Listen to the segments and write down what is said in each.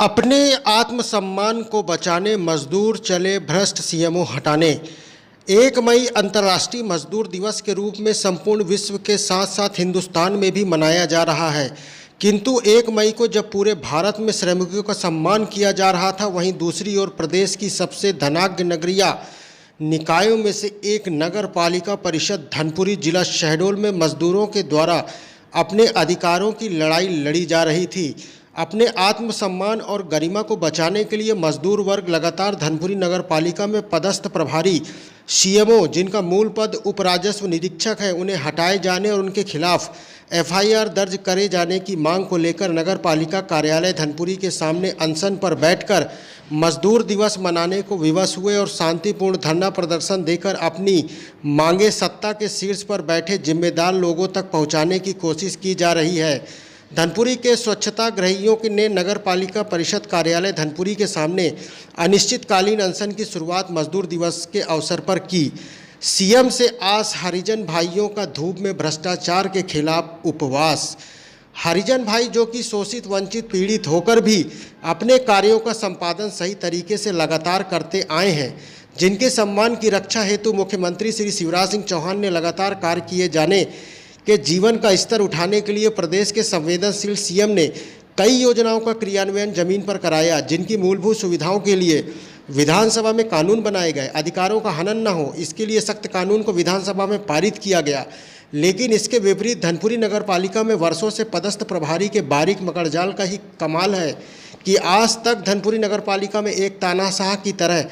अपने आत्मसम्मान को बचाने मजदूर चले भ्रष्ट सीएमओ हटाने। 1 मई अंतर्राष्ट्रीय मजदूर दिवस के रूप में संपूर्ण विश्व के साथ साथ हिंदुस्तान में भी मनाया जा रहा है, किंतु 1 मई को जब पूरे भारत में श्रमिकों का सम्मान किया जा रहा था, वहीं दूसरी ओर प्रदेश की सबसे धनाढ्य नगरीय निकायों में से एक नगर पालिका परिषद धनपुरी जिला शहडोल में मजदूरों के द्वारा अपने अधिकारों की लड़ाई लड़ी जा रही थी। अपने आत्मसम्मान और गरिमा को बचाने के लिए मजदूर वर्ग लगातार धनपुरी नगर पालिका में पदस्थ प्रभारी सीएमओ, जिनका मूल पद उप राजस्व निरीक्षक है, उन्हें हटाए जाने और उनके खिलाफ एफआईआर दर्ज करे जाने की मांग को लेकर नगर पालिका कार्यालय धनपुरी के सामने अनशन पर बैठकर मजदूर दिवस मनाने को विवश हुए और शांतिपूर्ण धरना प्रदर्शन देकर अपनी मांगे सत्ता के शीर्ष पर बैठे जिम्मेदार लोगों तक पहुंचाने की कोशिश की जा रही है। धनपुरी के स्वच्छता ग्रहियों ने नगर पालिका परिषद कार्यालय धनपुरी के सामने अनिश्चितकालीन अनशन की शुरुआत मजदूर दिवस के अवसर पर की। सीएम से आस, हरिजन भाइयों का धूप में भ्रष्टाचार के खिलाफ उपवास। हरिजन भाई जो कि शोषित, वंचित, पीड़ित होकर भी अपने कार्यों का संपादन सही तरीके से लगातार करते आए हैं, जिनके सम्मान की रक्षा हेतु मुख्यमंत्री श्री शिवराज सिंह चौहान ने लगातार कार्य किए जाने के जीवन का स्तर उठाने के लिए प्रदेश के संवेदनशील सीएम ने कई योजनाओं का क्रियान्वयन जमीन पर कराया, जिनकी मूलभूत सुविधाओं के लिए विधानसभा में कानून बनाए गए। अधिकारों का हनन न हो, इसके लिए सख्त कानून को विधानसभा में पारित किया गया। लेकिन इसके विपरीत धनपुरी नगर पालिका में वर्षों से पदस्थ प्रभारी के बारीक मकड़जाल का ही कमाल है कि आज तक धनपुरी नगर पालिका में एक तानाशाह की तरह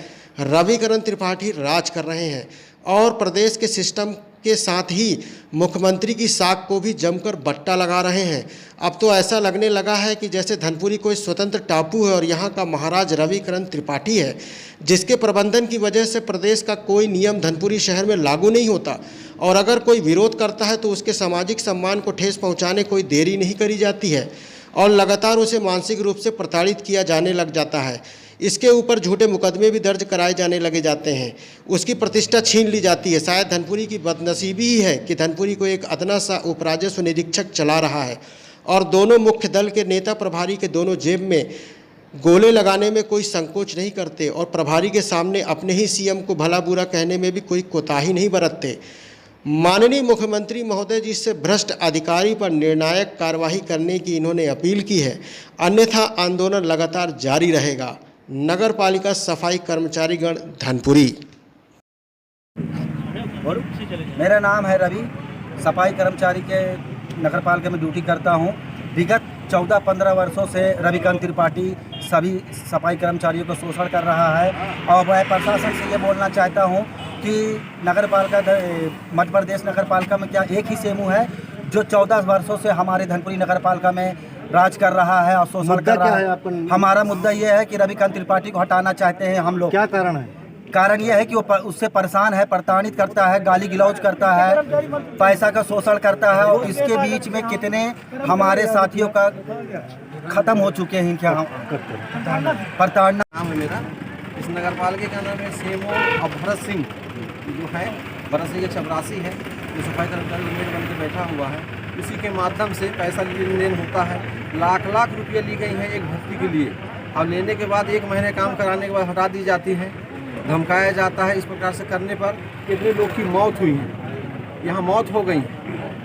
रविकरण त्रिपाठी राज कर रहे हैं और प्रदेश के सिस्टम के साथ ही मुख्यमंत्री की साख को भी जमकर बट्टा लगा रहे हैं। अब तो ऐसा लगने लगा है कि जैसे धनपुरी कोई स्वतंत्र टापू है और यहाँ का महाराज रविकरण त्रिपाठी है, जिसके प्रबंधन की वजह से प्रदेश का कोई नियम धनपुरी शहर में लागू नहीं होता और अगर कोई विरोध करता है तो उसके सामाजिक सम्मान को ठेस पहुँचाने कोई देरी नहीं करी जाती है और लगातार उसे मानसिक रूप से प्रताड़ित किया जाने लग जाता है। इसके ऊपर झूठे मुकदमे भी दर्ज कराए जाने लगे जाते हैं, उसकी प्रतिष्ठा छीन ली जाती है। शायद धनपुरी की बदनसीबी ही है कि धनपुरी को एक अदना सा उप राजस्व निरीक्षक चला रहा है और दोनों मुख्य दल के नेता प्रभारी के दोनों जेब में गोले लगाने में कोई संकोच नहीं करते और प्रभारी के सामने अपने ही सीएम को भला बुरा कहने में भी कोई कोताही नहीं बरतते। माननीय मुख्यमंत्री महोदय जी से भ्रष्ट अधिकारी पर निर्णायक कार्रवाई करने की इन्होंने अपील की है, अन्यथा आंदोलन लगातार जारी रहेगा। नगर पालिका सफाई कर्मचारीगण धनपुरी। मेरा नाम है रवि, सफाई कर्मचारी के नगर पालिका में ड्यूटी करता हूं। विगत 14-15 वर्षों से रविकांत त्रिपाठी सभी सफाई कर्मचारियों को शोषण कर रहा है और मैं प्रशासन से ये बोलना चाहता हूं कि नगर पालिका मध्य प्रदेश नगर पालिका में क्या एक ही सीएमओ है जो 14 वर्षों से हमारे धनपुरी नगर पालिका में राज कर रहा है और शोषण कर रहा है। हमारा मुद्दा ये है कि रविकांत त्रिपाठी को हटाना चाहते हैं हम लोग। क्या कारण है? कारण ये है कि वो उससे परेशान है, प्रताड़ित करता है, गाली गलौज करता है, पैसा का शोषण करता है और इसके बीच में कितने हमारे साथियों का खत्म हो चुके हैं क्या प्रताड़ना। नाम है मेरा, इस नगर पालिका का नाम है सीएमओ भरत सिंह, जो है भरत सिंह चपरासी है, जो सफाई कर्मचारी यूनियन बन के बैठा हुआ है। उसी के माध्यम से पैसा लेन देन होता है। लाख लाख रुपये ली गई हैं एक भर्ती के लिए। अब लेने के बाद 1 महीने काम कराने के बाद हटा दी जाती है, धमकाया जाता है। इस प्रकार से करने पर कितने लोग की मौत हुई है, यहाँ मौत हो गई।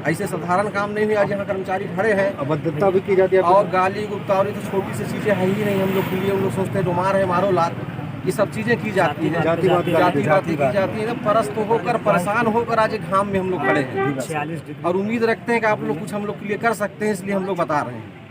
ऐसे साधारण काम नहीं हुआ। आज यहाँ कर्मचारी खड़े हैं, अभद्रता भी की जाती है और गाली गुप्तावरी तो छोटी सी चीज़ें है ही नहीं हम लोग के लिए। हम लोग सोचते हैं जो मार है मारो लात, ये सब चीज़ें की जाती हैं, जाति बातें की जाती है। परस्त होकर परेशान होकर आज घाम में हम लोग खड़े हैं और उम्मीद रखते हैं कि आप लोग कुछ हम लोग के लिए कर सकते हैं, इसलिए हम लोग बता रहे हैं।